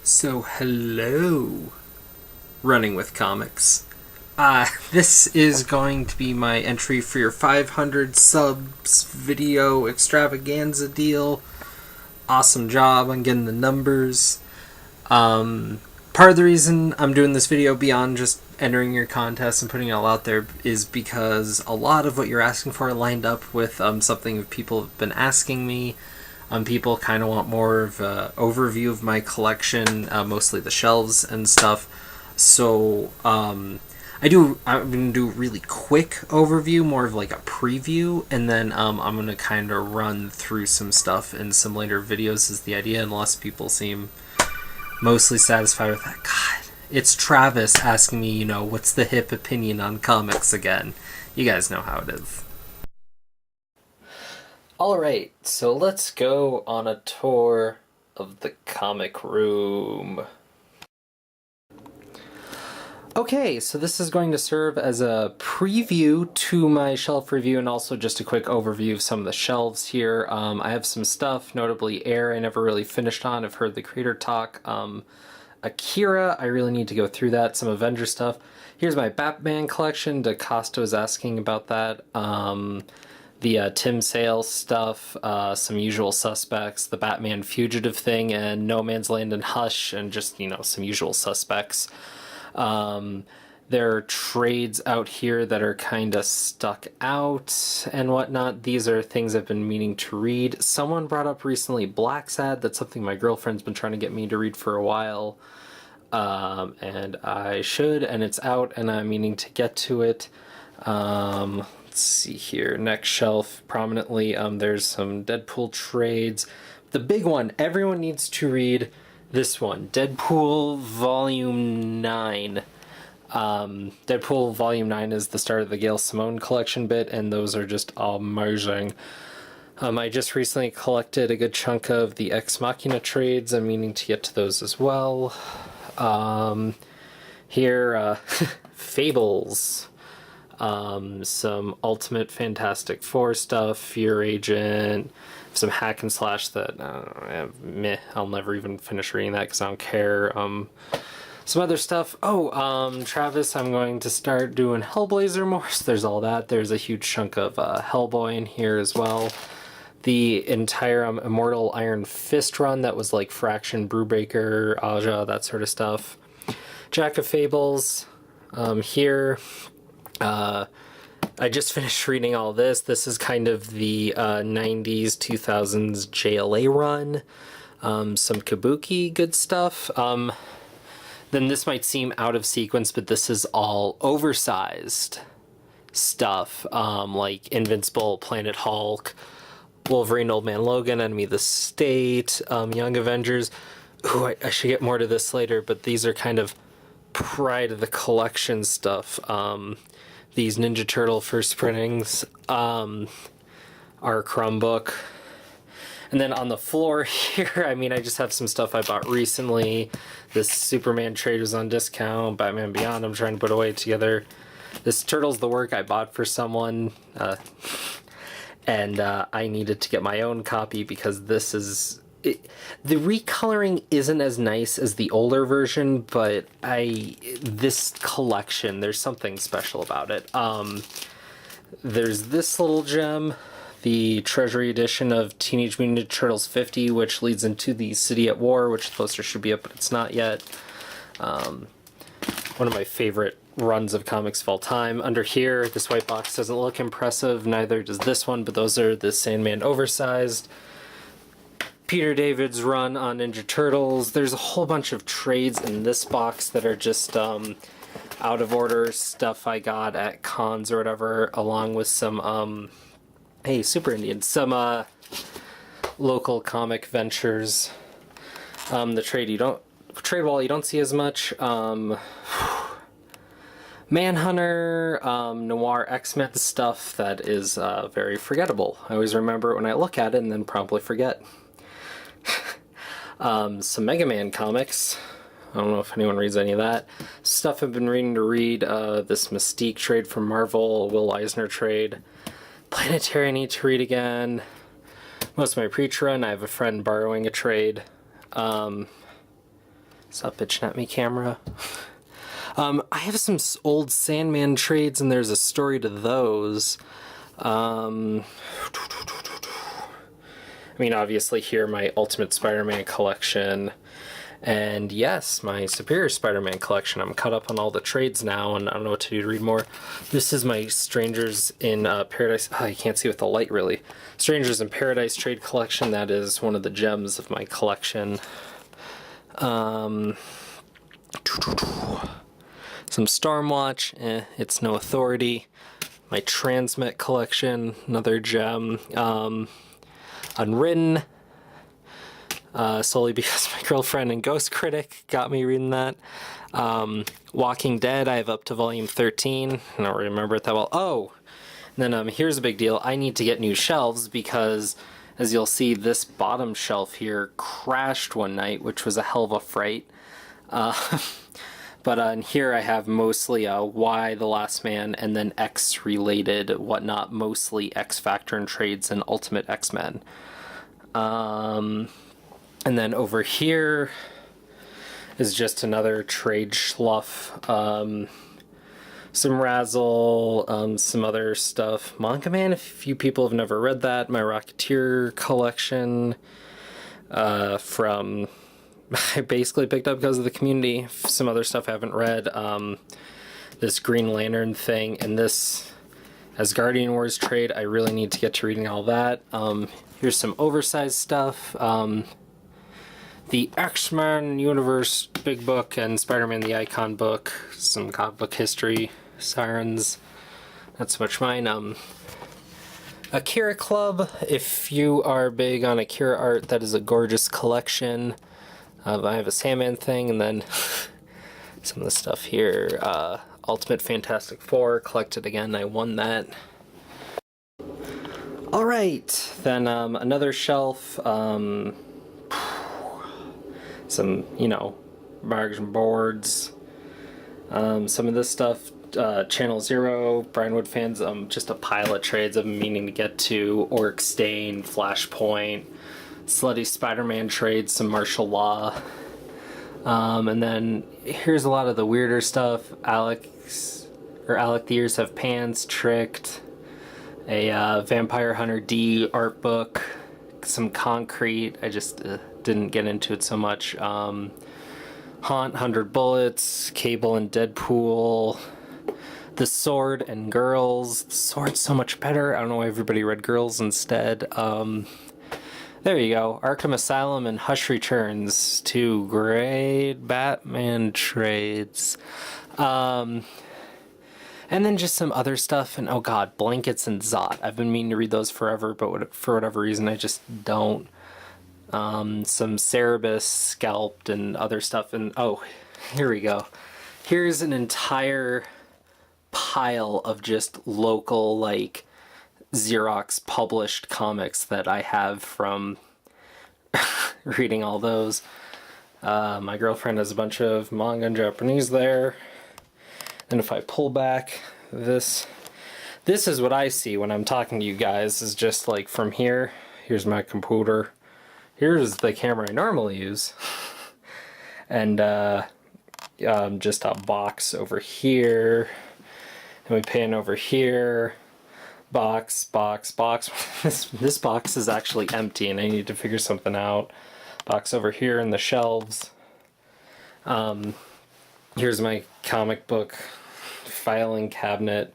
So hello, Running with Comics. This is going to be my entry for your 500 subs video extravaganza deal. Awesome job on getting the numbers. Part of the reason I'm doing this video beyond just entering your contest and putting it all out there is because a lot of what you're asking for lined up with something people have been asking me. People kind of want more of an overview of my collection, mostly the shelves and stuff. So I'm going to do a really quick overview, more of like a preview, and then I'm going to kind of run through some stuff in some later videos is the idea, unless people seem mostly satisfied with that. God, it's Travis asking me, what's the hip opinion on comics again? You guys know how it is. Alright, so let's go on a tour of the comic room. Okay, so this is going to serve as a preview to my shelf review and also just a quick overview of some of the shelves here. I have some stuff, notably Air I never really finished on. I've heard the creator talk. Akira, I really need to go through that. Some Avenger stuff. Here's my Batman collection. DaCosta was asking about that. The Tim Sale stuff, some Usual Suspects, the Batman Fugitive thing, and No Man's Land and Hush, and just, some Usual Suspects. There are trades out here that are kind of stuck out and whatnot. These are things I've been meaning to read. Someone brought up recently Black's Ad. That's something my girlfriend's been trying to get me to read for a while. And I should, and it's out, and I'm meaning to get to it. Let's see here. Next shelf, prominently, there's some Deadpool trades. The big one, everyone needs to read this one, Deadpool Volume 9. Deadpool Volume 9 is the start of the Gail Simone collection bit, and those are just amazing. I just recently collected a good chunk of the Ex Machina trades. I'm meaning to get to those as well. Here, Fables. Some Ultimate Fantastic Four stuff, Fear Agent, some hack and slash that I'll never even finish reading that because I don't care. Some other stuff. Travis, I'm going to start doing Hellblazer more, so there's all that. There's a huge chunk of Hellboy in here as well. The entire Immortal Iron Fist run that was like Fraction, Brubaker, Aja, that sort of stuff. Jack of Fables. Here. I just finished reading all this. This is kind of the 90s, 2000s JLA run. Some Kabuki, good stuff. Then this might seem out of sequence, but this is all oversized stuff. Like Invincible, Planet Hulk, Wolverine, Old Man Logan, Enemy of the State, Young Avengers. Ooh, I should get more to this later, but these are kind of pride of the collection stuff. These Ninja Turtle first printings, our Crumb book. And then on the floor here, I just have some stuff I bought recently. This Superman trade was on discount, Batman Beyond I'm trying to put away together. This Turtles the Work I bought for someone, and I needed to get my own copy because this is... the recoloring isn't as nice as the older version, but this collection, there's something special about it. There's this little gem, the Treasury edition of Teenage Mutant Ninja Turtles 50, which leads into the City at War, which the poster should be up, but it's not yet. One of my favorite runs of comics of all time. Under here, this white box doesn't look impressive, neither does this one, but those are the Sandman oversized. Peter David's run on Ninja Turtles. There's a whole bunch of trades in this box that are just out of order stuff I got at cons or whatever, along with some Super Indian, some local comic ventures. The trade wall you don't see as much. Manhunter, Noir X-Men stuff that is very forgettable. I always remember it when I look at it and then promptly forget. Some Mega Man comics. I don't know if anyone reads any of that. Stuff I've been reading to read. This Mystique trade from Marvel, Will Eisner trade. Planetary I need to read again. Most of my Preach run, I have a friend borrowing a trade. Stop bitching at me, camera. I have some old Sandman trades, and there's a story to those. I mean, obviously here my Ultimate Spider-Man collection, and yes, my Superior Spider-Man collection. I'm caught up on all the trades now, and I don't know what to do to read more. This is my Strangers in Paradise. Oh, you can't see with the light, really. Strangers in Paradise trade collection. That is one of the gems of my collection. Some Stormwatch, it's no authority. My Transmit collection, another gem. Unwritten, solely because my girlfriend and Ghost Critic got me reading that. Walking Dead, I have up to volume 13. I don't remember it that well. Oh, and then here's a big deal. I need to get new shelves because, as you'll see, this bottom shelf here crashed one night, which was a hell of a fright. But in here I have mostly Y, The Last Man, and then X-related whatnot, mostly X-Factor and trades and Ultimate X-Men. And then over here is just another trade schluff. Some Razzle, some other stuff. Manga Man, if a few people have never read that. My Rocketeer collection from... I basically picked up because of the community. Some other stuff I haven't read. This Green Lantern thing, and this as Guardian Wars trade. I really need to get to reading all that. Here's some oversized stuff. The X-Men Universe Big Book and Spider-Man the Icon book. Some comic book history. Sirens. Not so much mine. Akira Club. If you are big on Akira art, that is a gorgeous collection. I have a Sandman thing, and then some of the stuff here. Ultimate Fantastic Four, collected again, I won that. Alright, then another shelf, some, you know, margin boards, some of this stuff, Channel Zero, Brianwood fans, just a pile of trades I've been meaning to get to, Orc Stain, Flashpoint, Slutty Spider-Man trades, some martial law, and then here's a lot of the weirder stuff. Alec the Ears Have Pants, Tricked, a Vampire Hunter D art book, some Concrete. I just didn't get into it so much. Haunt, 100 Bullets, Cable and Deadpool, The Sword and Girls. The Sword's so much better. I don't know why everybody read Girls instead. There you go. Arkham Asylum and Hush Returns. Two great Batman trades. And then just some other stuff. And oh god, Blankets and Zot. I've been meaning to read those forever, but for whatever reason I just don't. Some Cerebus Scalped and other stuff. And oh, here we go. Here's an entire pile of just local, like, Xerox published comics that I have from reading all those. My girlfriend has a bunch of manga in Japanese there. And if I pull back this is what I see when I'm talking to you guys, is just like from here. Here's my computer. Here's the camera I normally use. And just a box over here. And we pan over here. Box. This box is actually empty and I need to figure something out. Box over here in the shelves. Here's my comic book filing cabinet.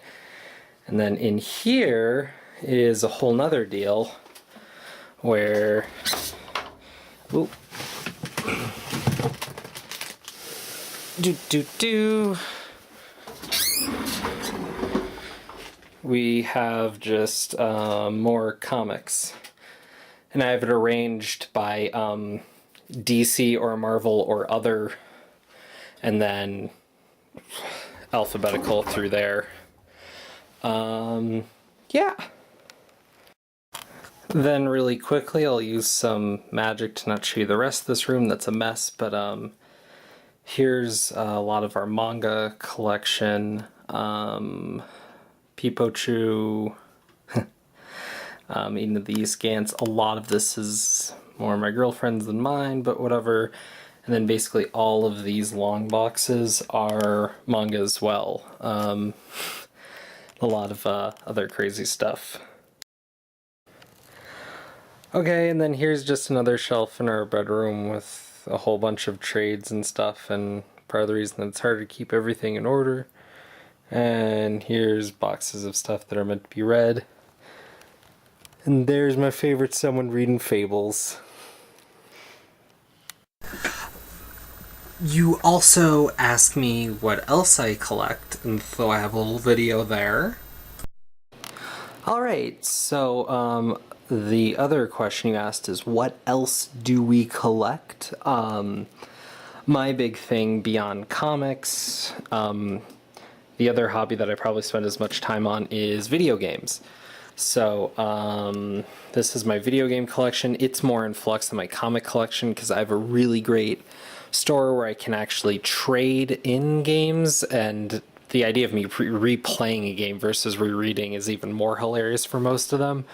And then in here is a whole nother deal where... Ooh. We have just more comics, and I have it arranged by DC or Marvel or other, and then alphabetical through there. Yeah. Then really quickly I'll use some magic to not show you the rest of this room. That's a mess, but here's a lot of our manga collection. Pipochu, Eden of the East Gants. A lot of this is more my girlfriend's than mine, but whatever. And then basically all of these long boxes are manga as well. A lot of other crazy stuff. Okay, and then here's just another shelf in our bedroom with a whole bunch of trades and stuff, and part of the reason that it's hard to keep everything in order. And here's boxes of stuff that are meant to be read. And there's my favorite someone reading fables. You also asked me what else I collect, and so I have a little video there. Alright, so the other question you asked is what else do we collect? My big thing beyond comics, the other hobby that I probably spend as much time on is video games. So this is my video game collection. It's more in flux than my comic collection because I have a really great store where I can actually trade in games, and the idea of me replaying a game versus rereading is even more hilarious for most of them.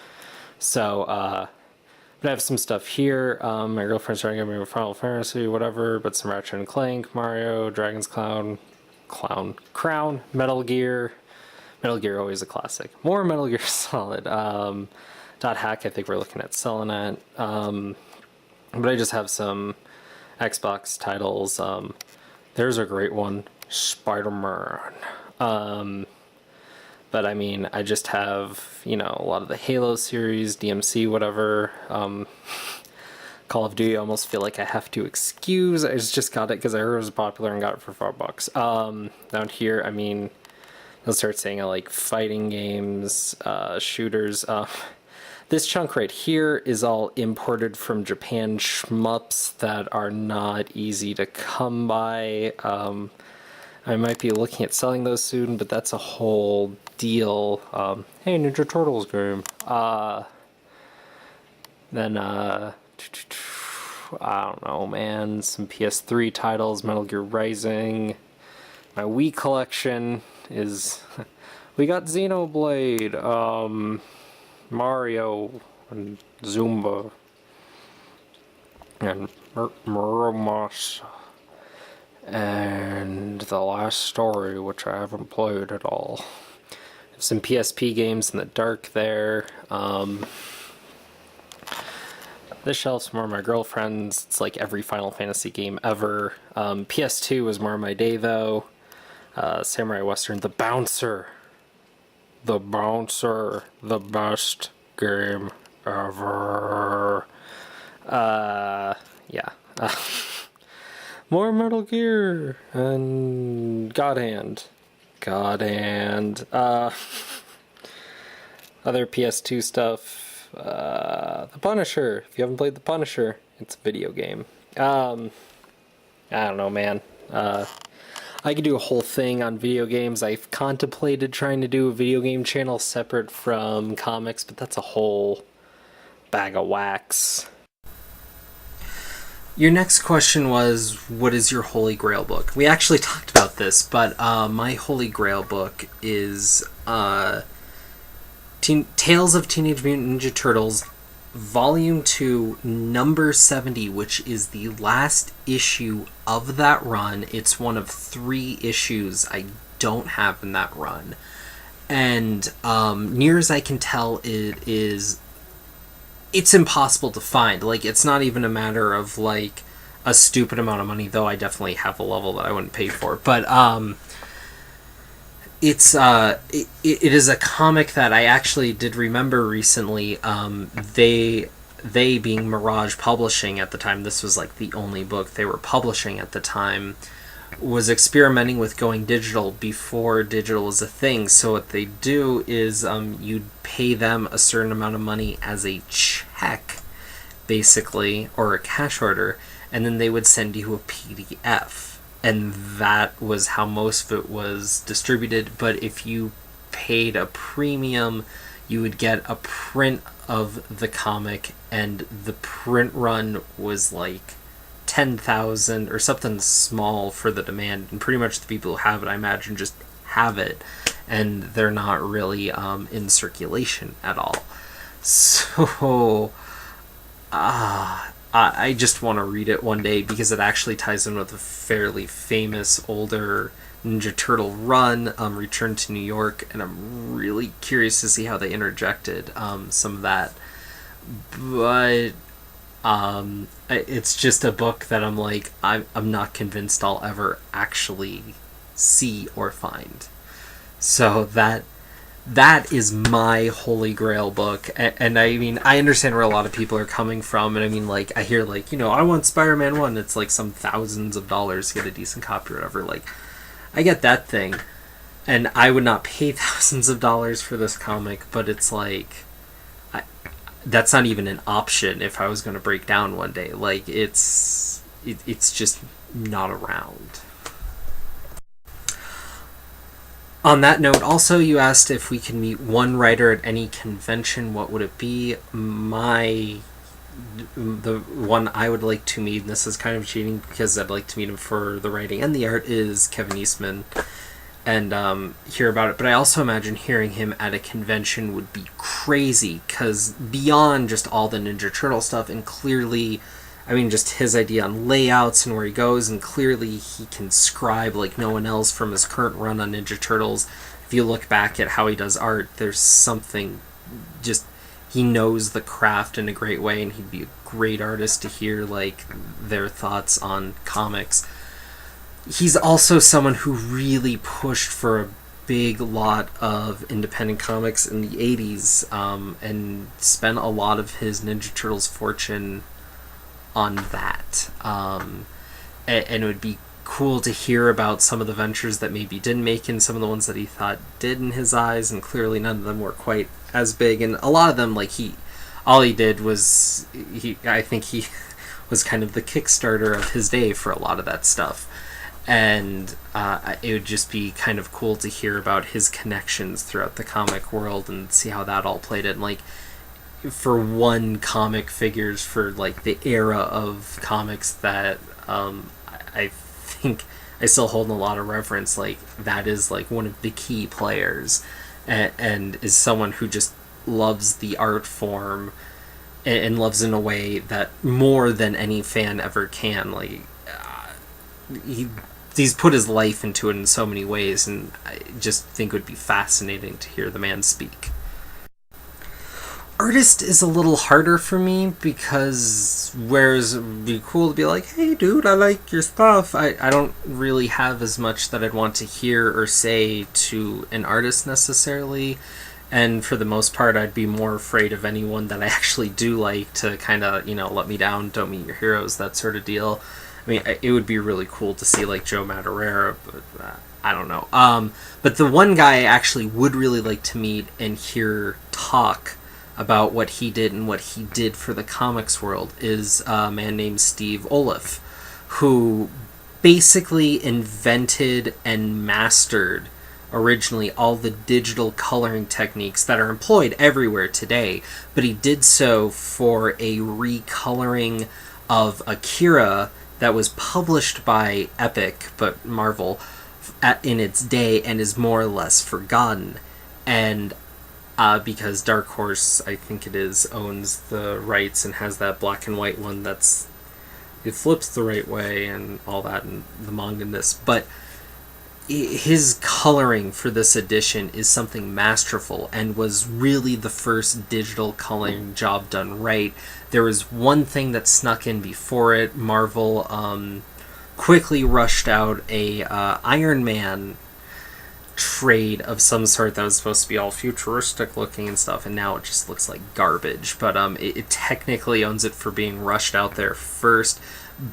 So, but I have some stuff here. My girlfriend's trying to get me with Final Fantasy, whatever, but some Ratchet and Clank, Mario, Dragon's Crown, Metal Gear. Metal Gear, always a classic. More Metal Gear Solid. Dot Hack, I think we're looking at selling it. But I just have some Xbox titles. There's a great one, Spider-Man. But I mean, I just have, you know, a lot of the Halo series, DMC, whatever. Call of Duty, I almost feel like I have to excuse. I just got it because I heard it was popular and got it for $5. Down here, I mean, I'll start saying I like fighting games, shooters. This chunk right here is all imported from Japan shmups that are not easy to come by. I might be looking at selling those soon, but that's a whole deal. Hey, Ninja Turtles game. Then, I don't know, man. Some PS3 titles, Metal Gear Rising. My Wii collection is... we got Xenoblade, Mario, and Zumba, and Muromas, and The Last Story, which I haven't played at all. Some PSP games in the dark there. This shelf's more of my girlfriend's. It's like every Final Fantasy game ever. PS2 was more of my day, though. Samurai Western, The Bouncer. The Bouncer, the best game ever. Yeah. More Metal Gear and God Hand. Other PS2 stuff. The Punisher. If you haven't played The Punisher, it's a video game. I don't know, man. I could do a whole thing on video games. I've contemplated trying to do a video game channel separate from comics, but that's a whole bag of wax. Your next question was, what is your Holy Grail book? We actually talked about this, but my Holy Grail book is Tales of Teenage Mutant Ninja Turtles, Volume 2, number 70, which is the last issue of that run. It's one of 3 issues I don't have in that run. And near as I can tell, it's impossible to find. Like, it's not even a matter of, like, a stupid amount of money, though I definitely have a level that I wouldn't pay for. But, it is a comic that I actually did remember recently. They being Mirage Publishing at the time, this was like the only book they were publishing at the time, was experimenting with going digital before digital was a thing. So what they do is you'd pay them a certain amount of money as a check, basically, or a cash order, and then they would send you a PDF. And that was how most of it was distributed. But if you paid a premium, you would get a print of the comic, and the print run was like 10,000 or something small for the demand. And pretty much the people who have it, I imagine, just have it, and they're not really in circulation at all. So, I just want to read it one day because it actually ties in with a fairly famous older Ninja Turtle run, Return to New York, and I'm really curious to see how they interjected some of that. But it's just a book that I'm like, I'm not convinced I'll ever actually see or find. So that is my holy grail book. And I mean, I understand where a lot of people are coming from, and I mean, like, I hear, like, you know, I want Spider-Man 1, it's like some thousands of dollars to get a decent copy or whatever. Like, I get that thing, and I would not pay thousands of dollars for this comic, but it's like, that's not even an option if I was going to break down one day. Like, it's just not around. On that note, also, you asked if we can meet one writer at any convention. What would it be? The one I would like to meet, and this is kind of cheating because I'd like to meet him for the writing and the art, is Kevin Eastman, and hear about it. But I also imagine hearing him at a convention would be crazy, because beyond just all the Ninja Turtle stuff, and clearly, I mean, just his idea on layouts and where he goes, and clearly he can scribe like no one else from his current run on Ninja Turtles. If you look back at how he does art, there's something just, he knows the craft in a great way, and he'd be a great artist to hear like their thoughts on comics. He's also someone who really pushed for a big lot of independent comics in the 80s, and spent a lot of his Ninja Turtles fortune on that. And it would be cool to hear about some of the ventures that maybe didn't make it, and some of the ones that he thought did in his eyes, and clearly none of them were quite as big. And a lot of them, like, all he did was, I think he was kind of the Kickstarter of his day for a lot of that stuff. And it would just be kind of cool to hear about his connections throughout the comic world and see how that all played in. And, like, for one, comic figures for like the era of comics that I think I still hold in a lot of reverence, like that is like one of the key players, and is someone who just loves the art form and loves in a way that more than any fan ever can. Like he's put his life into it in so many ways, and I just think it would be fascinating to hear the man speak. Artist is a little harder for me, because whereas it would be cool to be like, hey dude, I like your stuff, I don't really have as much that I'd want to hear or say to an artist necessarily. And for the most part, I'd be more afraid of anyone that I actually do like to kind of, you know, let me down, don't meet your heroes, that sort of deal. I mean, it would be really cool to see like Joe Madureira, but I don't know. But the one guy I actually would really like to meet and hear talk about what he did and what he did for the comics world is a man named Steve Oliff, who basically invented and mastered originally all the digital coloring techniques that are employed everywhere today, but he did so for a recoloring of Akira that was published by Epic, but Marvel, in its day, and is more or less forgotten. And because Dark Horse, I think it is, owns the rights and has that black and white one that's, it flips the right way and all that, and the manga-ness. But his coloring for this edition is something masterful, and was really the first digital coloring job done right. There was one thing that snuck in before it. Marvel quickly rushed out a Iron Man trade of some sort that was supposed to be all futuristic looking and stuff, and now it just looks like garbage. But it technically owns it for being rushed out there first.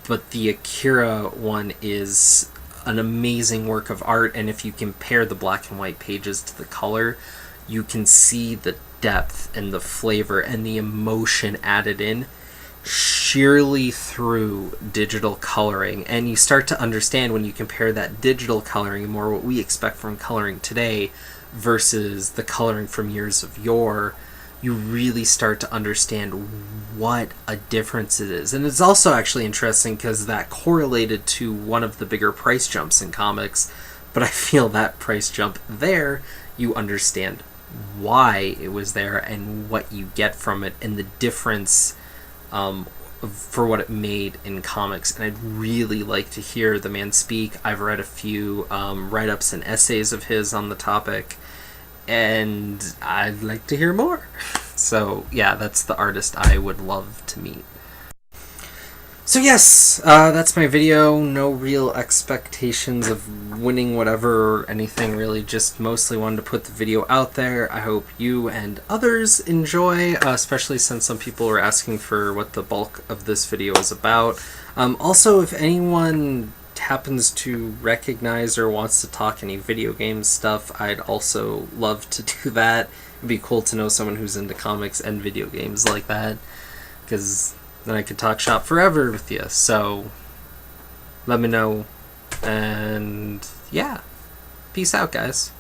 But the Akira one is an amazing work of art, and if you compare the black and white pages to the color, you can see the depth and the flavor and the emotion added in sheerly through digital coloring. And you start to understand when you compare that digital coloring, more what we expect from coloring today versus the coloring from years of yore, you really start to understand what a difference it is. And it's also actually interesting because that correlated to one of the bigger price jumps in comics, but I feel that price jump there, you understand why it was there and what you get from it, and the difference for what it made in comics, and I'd really like to hear the man speak. I've read a few write-ups and essays of his on the topic, and I'd like to hear more. So yeah, that's the artist I would love to meet. So yes, that's my video. No real expectations of winning whatever or anything, really. Just mostly wanted to put the video out there. I hope you and others enjoy, especially since some people were asking for what the bulk of this video is about. Also, if anyone happens to recognize or wants to talk any video game stuff, I'd also love to do that. It'd be cool to know someone who's into comics and video games like that, because then I could talk shop forever with you. So let me know, and yeah, peace out, guys.